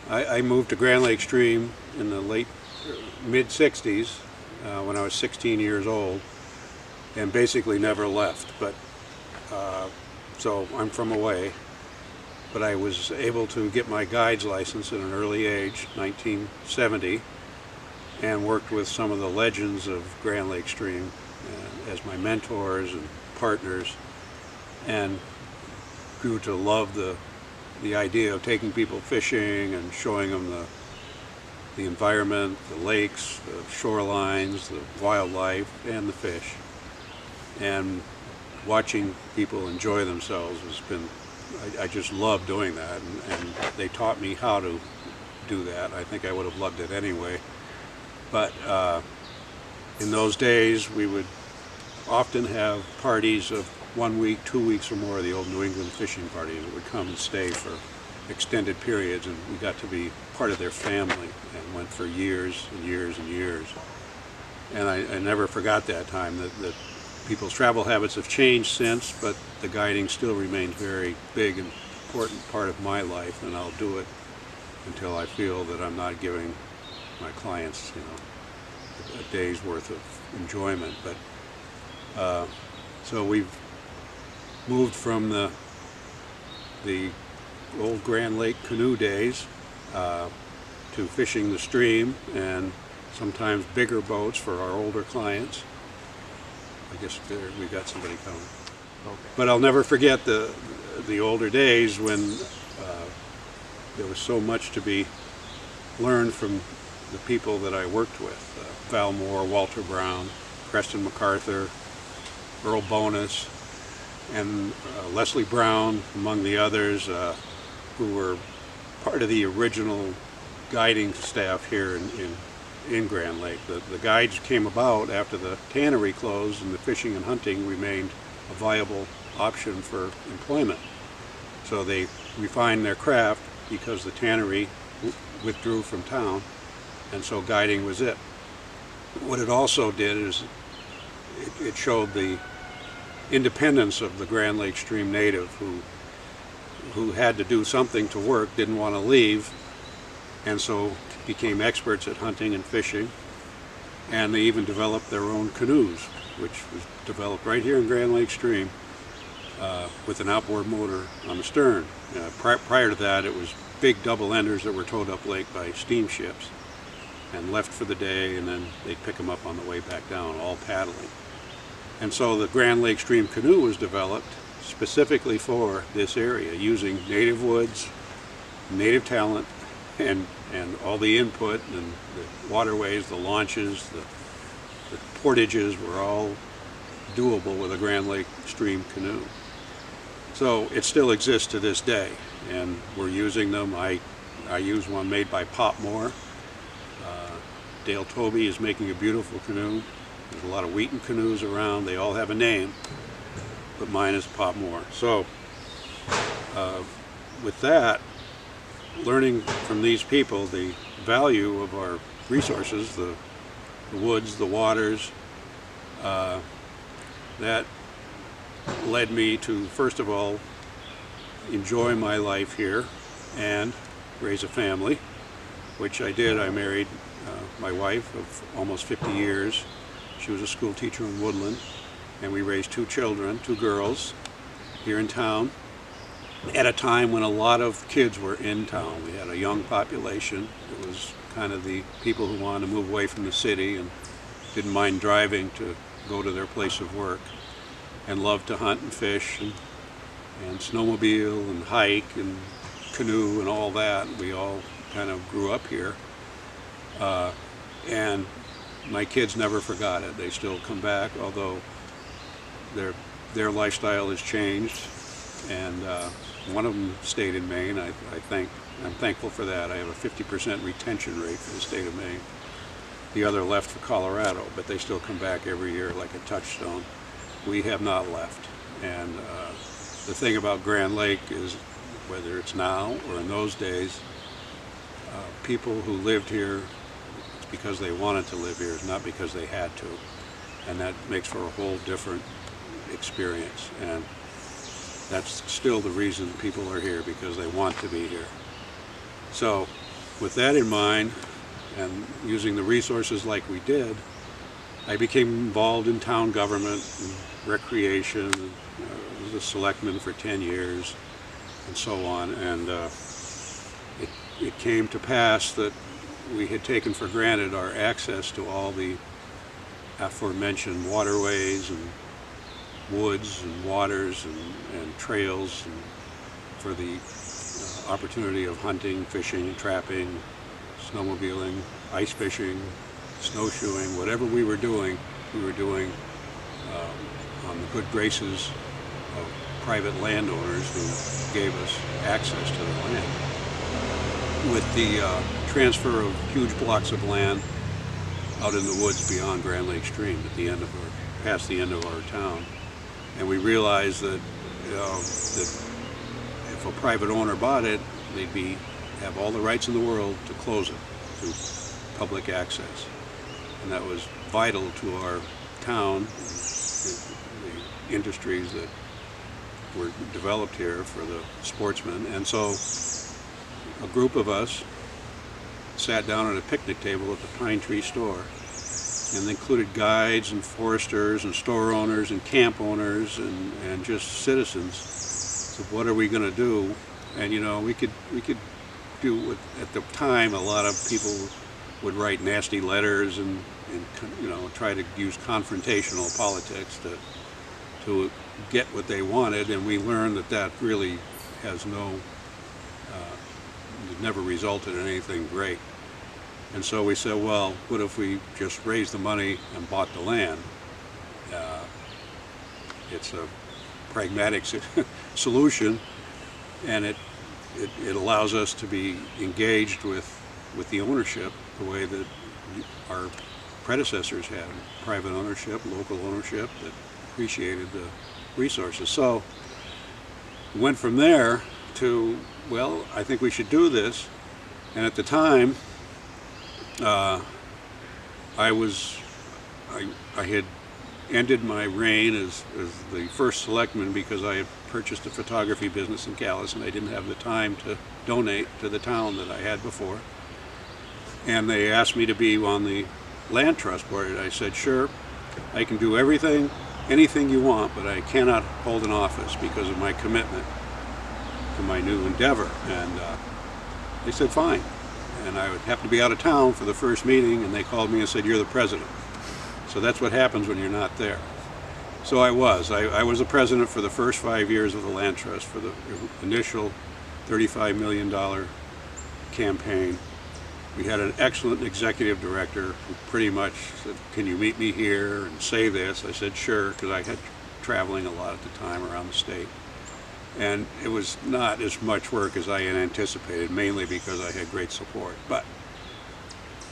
I moved to Grand Lake Stream in the mid-60s when I was 16 years old, and basically never left. But so I'm from away, but I was able to get my guide's license at an early age, 1970, and worked with some of the legends of Grand Lake Stream as my mentors and partners, and grew to love the idea of taking people fishing and showing them the environment, the lakes, the shorelines, the wildlife, and the fish. And watching people enjoy themselves has been, I just love doing that, and they taught me how to do that. I think I would have loved it anyway. But in those days, we would often have parties of 1 week, 2 weeks or more, the old New England fishing parties that would come and stay for extended periods, and we got to be part of their family and went for years and years and years. And I never forgot that time. That people's travel habits have changed since, but the guiding still remains very big and important part of my life, and I'll do it until I feel that I'm not giving my clients, a day's worth of enjoyment. But so we've moved from the old Grand Lake canoe days to fishing the stream, and sometimes bigger boats for our older clients. I guess we got somebody coming. Okay. But I'll never forget the older days when there was so much to be learned from the people that I worked with. Val Moore, Walter Brown, Preston MacArthur, Earl Bonus, and Leslie Brown, among the others, who were part of the original guiding staff here in Grand Lake. The guides came about after the tannery closed and the fishing and hunting remained a viable option for employment. So they refined their craft because the tannery withdrew from town, and so guiding was it. What it also did is it showed the independence of the Grand Lake Stream native who had to do something to work, didn't want to leave, and so became experts at hunting and fishing. And they even developed their own canoes, which was developed right here in Grand Lake Stream with an outboard motor on the stern. Prior to that, it was big double enders that were towed up lake by steamships and left for the day, and then they'd pick them up on the way back down, all paddling. And so the Grand Lake Stream canoe was developed specifically for this area, using native woods, native talent, and all the input and the waterways, the launches, the portages were all doable with a Grand Lake Stream canoe. So it still exists to this day, and we're using them. I use one made by Pop Moore. Dale Toby is making a beautiful canoe. There's a lot of Wheaton canoes around. They all have a name, but mine is Pop Moore. So with that, learning from these people the value of our resources, the woods, the waters, that led me to, first of all, enjoy my life here and raise a family, which I did. I married my wife of almost 50 years. She was a school teacher in Woodland, and we raised 2 children, 2 girls, here in town, at a time when a lot of kids were in town. We had a young population. It was kind of the people who wanted to move away from the city and didn't mind driving to go to their place of work, and loved to hunt and fish and snowmobile and hike and canoe and all that. We all kind of grew up here. And my kids never forgot it. They still come back, although their lifestyle has changed. And one of them stayed in Maine. I'm thankful for that. I have a 50% retention rate for the state of Maine. The other left for Colorado, but they still come back every year like a touchstone. We have not left. And the thing about Grand Lake is, whether it's now or in those days, people who lived here, it's because they wanted to live here, not because they had to. And that makes for a whole different experience. And that's still the reason people are here, because they want to be here. So with that in mind, and using the resources like we did, I became involved in town government and recreation. I was a selectman for 10 years and so on. And it came to pass that we had taken for granted our access to all the aforementioned waterways and woods and waters and trails, and for the opportunity of hunting, fishing, trapping, snowmobiling, ice fishing, snowshoeing, whatever we were doing on the good graces of private landowners who gave us access to the land. With the transfer of huge blocks of land out in the woods beyond Grand Lake Stream at the end of past the end of our town, and we realized that that if a private owner bought it, they'd have all the rights in the world to close it to public access. And that was vital to our town, the industries that were developed here for the sportsmen. And so a group of us sat down at a picnic table at the Pine Tree store, and they included guides and foresters and store owners and camp owners and just citizens. So what are we going to do? And we could do what, at the time, a lot of people would write nasty letters and try to use confrontational politics to get what they wanted, and we learned that really has never resulted in anything great. And so we said, well, what if we just raised the money and bought the land? It's a pragmatic solution, and it allows us to be engaged with the ownership the way that our predecessors had, private ownership, local ownership that appreciated the resources. So we went from there to, well, I think we should do this. And at the time, I had ended my reign as the first selectman because I had purchased a photography business in Calais, and I didn't have the time to donate to the town that I had before. And they asked me to be on the land trust board. I said, sure, I can do anything you want, but I cannot hold an office because of my commitment to my new endeavor. And they said, fine. And I would have to be out of town for the first meeting, and they called me and said, you're the president. So that's what happens when you're not there. So I was the president for the first 5 years of the land trust for the initial $35 million campaign. We had an excellent executive director who pretty much said, can you meet me here and say this? I said, sure, because I had traveling a lot at the time around the state. And it was not as much work as I had anticipated, mainly because I had great support. But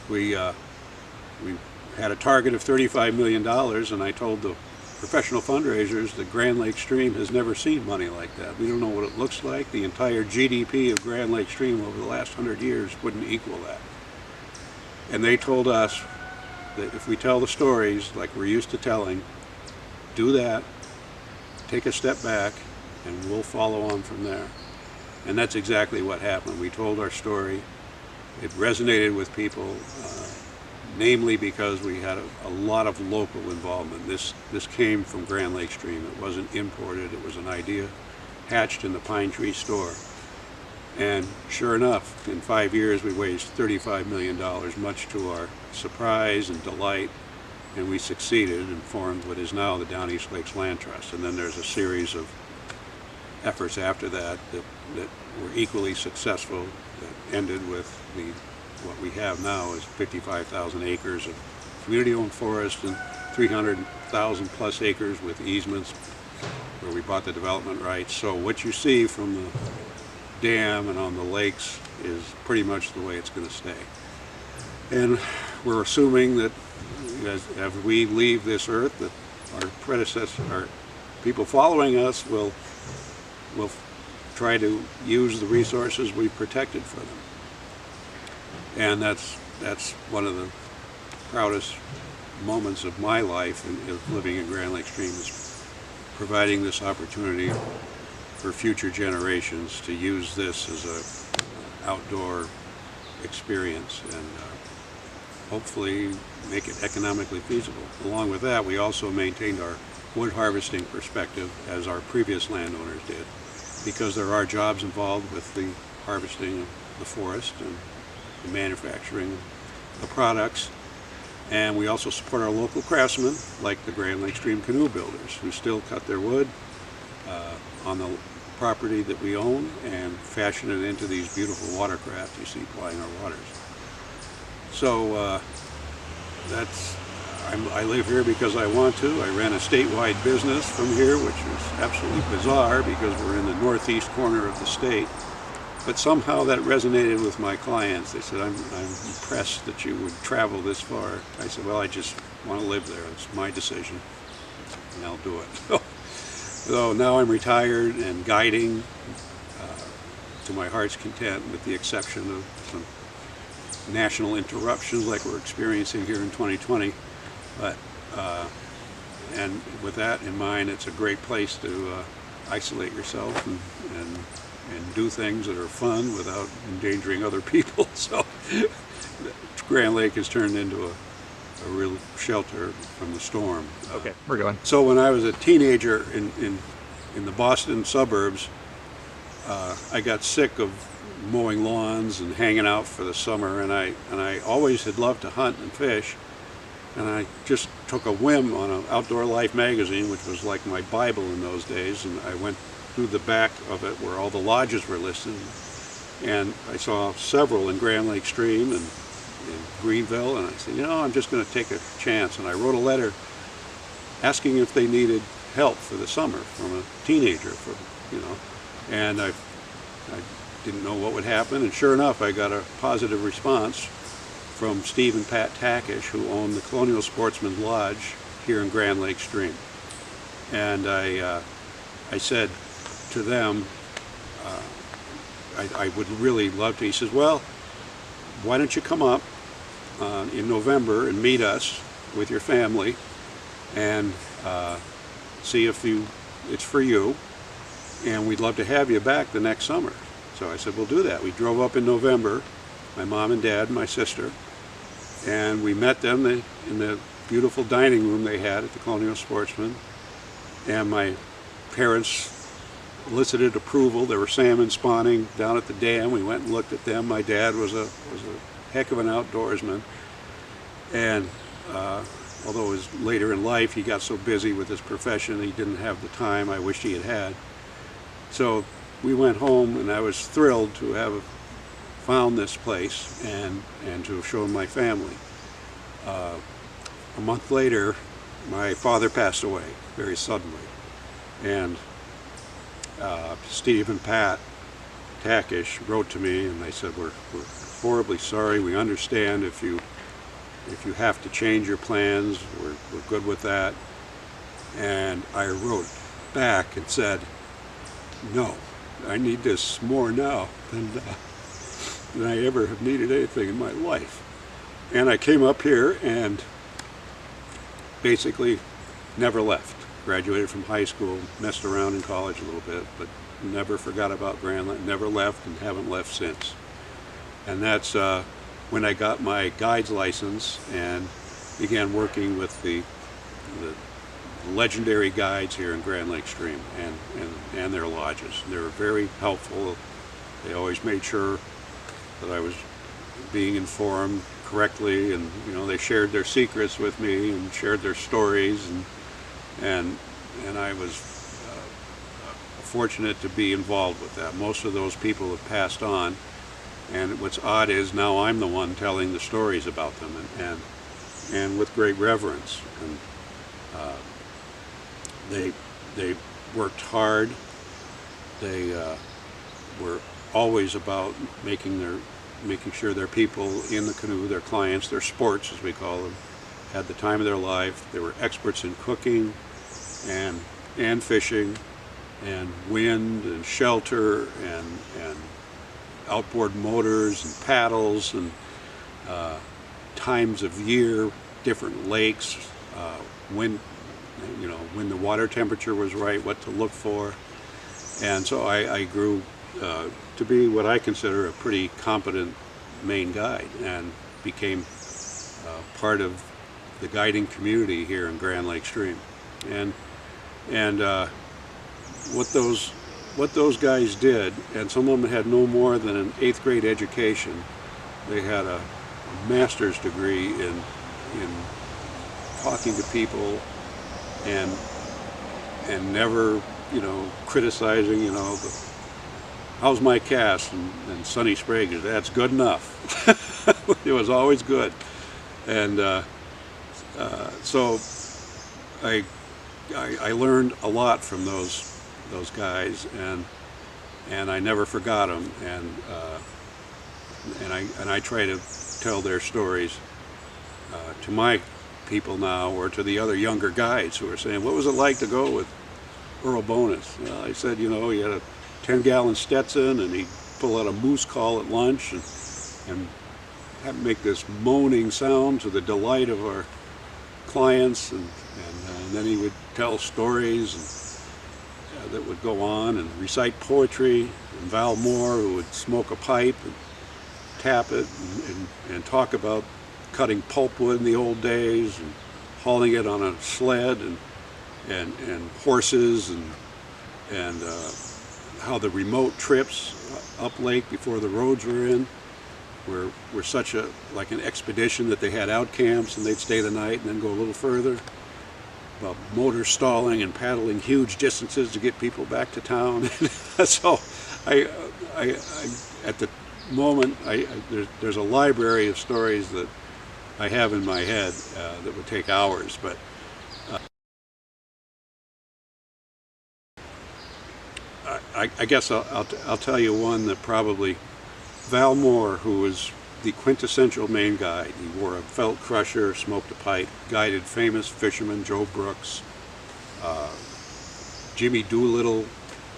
we had a target of $35 million, and I told the professional fundraisers that Grand Lake Stream has never seen money like that. We don't know what it looks like. The entire GDP of Grand Lake Stream over the last 100 years wouldn't equal that. And they told us that if we tell the stories like we're used to telling, do that, take a step back, and we'll follow on from there. And that's exactly what happened. We told our story. It resonated with people, namely because we had a lot of local involvement. This came from Grand Lake Stream. It wasn't imported. It was an idea hatched in the Pine Tree store. And sure enough, in 5 years we raised $35 million, much to our surprise and delight, and we succeeded and formed what is now the Downeast Lakes Land Trust. And then there's a series of efforts after that were equally successful, that ended with what we have now is 55,000 acres of community-owned forest and 300,000 plus acres with easements where we bought the development rights. So what you see from the dam and on the lakes is pretty much the way it's going to stay. And we're assuming that as we leave this earth, that our predecessors, our people following us will try to use the resources we've protected for them. And that's one of the proudest moments of my life of living in Grand Lake Stream, is providing this opportunity for future generations to use this as an outdoor experience and hopefully make it economically feasible. Along with that, we also maintained our wood harvesting perspective as our previous landowners did, because there are jobs involved with the harvesting of the forest and the manufacturing of the products. And we also support our local craftsmen, like the Grand Lake Stream canoe builders, who still cut their wood on the property that we own and fashion it into these beautiful watercraft you see plying our waters. So I live here because I want to. I ran a statewide business from here, which is absolutely bizarre because we're in the northeast corner of the state. But somehow that resonated with my clients. They said, I'm impressed that you would travel this far. I said, well, I just want to live there. It's my decision, and I'll do it. So now I'm retired and guiding to my heart's content, with the exception of some national interruptions like we're experiencing here in 2020. But and with that in mind, it's a great place to isolate yourself and do things that are fun without endangering other people. So Grand Lake has turned into a real shelter from the storm. Okay, we're going. So when I was a teenager in the Boston suburbs, I got sick of mowing lawns and hanging out for the summer, and I always had loved to hunt and fish. And I just took a whim on an Outdoor Life magazine, which was like my Bible in those days, and I went through the back of it where all the lodges were listed, and I saw several in Grand Lake Stream and in Greenville, and I said, you know, I'm just going to take a chance. And I wrote a letter asking if they needed help for the summer from a teenager, and I didn't know what would happen, and sure enough, I got a positive response from Steve and Pat Takish, who own the Colonial Sportsman's Lodge here in Grand Lake Stream. And I said to them, I would really love to. He says, well, why don't you come up in November and meet us with your family and see if it's for you, and we'd love to have you back the next summer. So I said, we'll do that. We drove up in November, my mom and dad and my sister, and we met them in the beautiful dining room they had at the Colonial Sportsman, and my parents elicited approval. There were salmon spawning down at the dam. We went and looked at them. My dad was a heck of an outdoorsman, and although it was later in life, he got so busy with his profession he didn't have the time I wished he had had. So we went home, and I was thrilled to have found this place and to have shown my family. A month later, my father passed away very suddenly, and Steve and Pat Takish wrote to me, and they said, we're horribly sorry. We understand if you have to change your plans. We're good with that. And I wrote back and said, no, I need this more now than I ever have needed anything in my life. And I came up here and basically never left. Graduated from high school, messed around in college a little bit, but never forgot about Grand Lake, never left, and haven't left since. And that's when I got my guide's license and began working with the legendary guides here in Grand Lake Stream and their lodges. They were very helpful. They always made sure that I was being informed correctly, and they shared their secrets with me and shared their stories, and I was fortunate to be involved with that. Most of those people have passed on, and what's odd is now I'm the one telling the stories about them, and with great reverence. And they worked hard. They were always about making sure their people in the canoe, their clients, their sports as we call them, had the time of their life. They were experts in cooking and fishing and wind and shelter and outboard motors and paddles and times of year, different lakes, when the water temperature was right, what to look for. And so I grew to be what I consider a pretty competent Maine guide and became part of the guiding community here in Grand Lake Stream. And what those guys did, and some of them had no more than an 8th grade education. They had a master's degree in talking to people and never, criticizing, how's my cast, and Sonny Sprague, that's good enough. It was always good. And so I learned a lot from those guys, and I never forgot them, and I try to tell their stories to my people now, or to the other younger guides who are saying, what was it like to go with Earl Bonus? Well, I said, he had a 10-gallon Stetson, and he'd pull out a moose call at lunch and have make this moaning sound to the delight of our clients, and then he would tell stories that would go on, and recite poetry, and Val Moore, who would smoke a pipe and tap it and talk about cutting pulpwood in the old days and hauling it on a sled, and horses, and how the remote trips up lake before the roads were in were such like an expedition that they had out camps and they'd stay the night and then go a little further. About motor stalling and paddling huge distances to get people back to town. So I at the moment, there's a library of stories that I have in my head that would take hours, but I guess I'll tell you one that probably Val Moore, who was the quintessential Maine guide. He wore a felt crusher, smoked a pipe, guided famous fishermen, Joe Brooks, Jimmy Doolittle,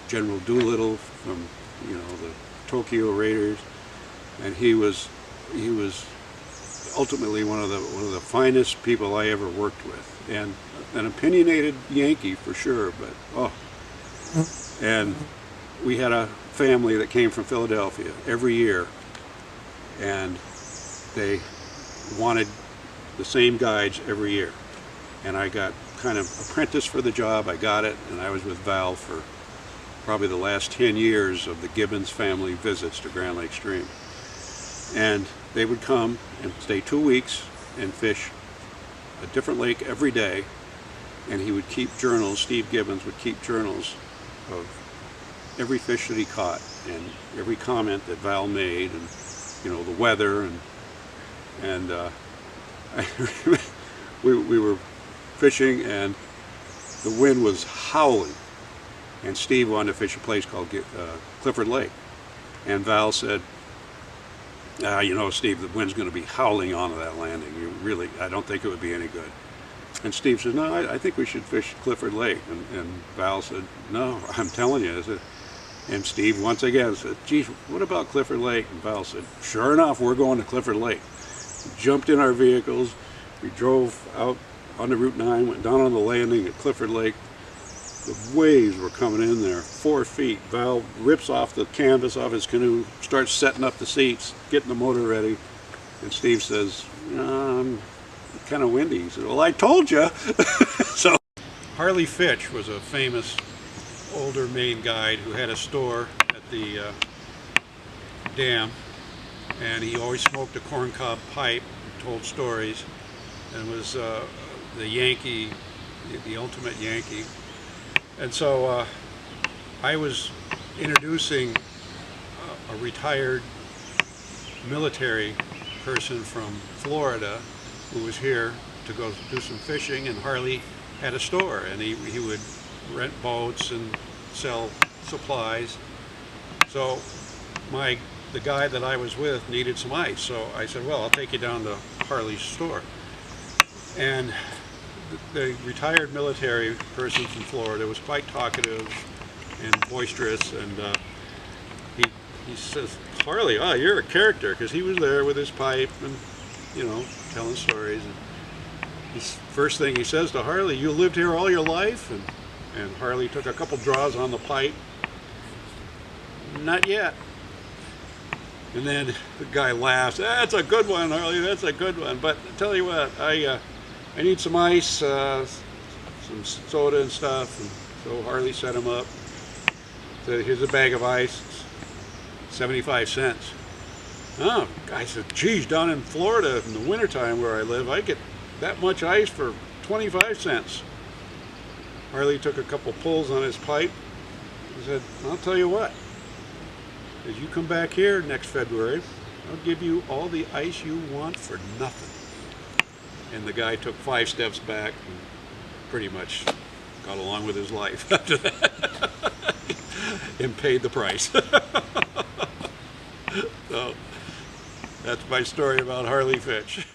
General Doolittle from the Tokyo Raiders, and he was ultimately one of the finest people I ever worked with, and an opinionated Yankee for sure. But and we had a family that came from Philadelphia every year, and they wanted the same guides every year, and I got kind of apprenticed for the job. I got it, and I was with Val for probably the last 10 years of the Gibbons family visits to Grand Lake Stream. And they would come and stay 2 weeks and fish a different lake every day, and he would keep journals. Steve Gibbons would keep journals of every fish that he caught and every comment that Val made, and the weather, and we were fishing and the wind was howling, and Steve wanted to fish a place called Clifford Lake, and Val said, Steve, the wind's going to be howling onto that landing. I don't think it would be any good. And Steve said, no, I think we should fish Clifford Lake. And Val said, no, I'm telling you. And Steve once again said, geez, what about Clifford Lake? And Val said, sure enough, we're going to Clifford Lake. We jumped in our vehicles, we drove out onto Route 9, went down on the landing at Clifford Lake. The waves were coming in there, 4 feet. Val rips off the canvas off his canoe, starts setting up the seats, getting the motor ready. And Steve says, kind of windy. He said, well, I told you. So Harley Fitch was a famous older Maine guide who had a store at the dam, and he always smoked a corncob pipe and told stories, and was the Yankee, the ultimate Yankee. And so I was introducing a retired military person from Florida who was here to go do some fishing, and Harley had a store, and he would rent boats and sell supplies. So the guy that I was with needed some ice, so I said, well, I'll take you down to Harley's store. And the retired military person from Florida was quite talkative and boisterous, and he says, Harley, oh, you're a character, because he was there with his pipe and telling stories. And his first thing he says to Harley, you lived here all your life? And Harley took a couple draws on the pipe. Not yet. And then the guy laughs, "That's a good one, Harley, that's a good one. But I tell you what, I need some ice, some soda and stuff." And so Harley set him up. Said, "Here's a bag of ice, 75 cents. Oh, guy said, "Geez, down in Florida in the wintertime where I live, I get that much ice for 25 cents. Harley took a couple pulls on his pipe. He said, "I'll tell you what, as you come back here next February, I'll give you all the ice you want for nothing." And the guy took 5 steps back and pretty much got along with his life after that and paid the price. So that's my story about Harley Fitch.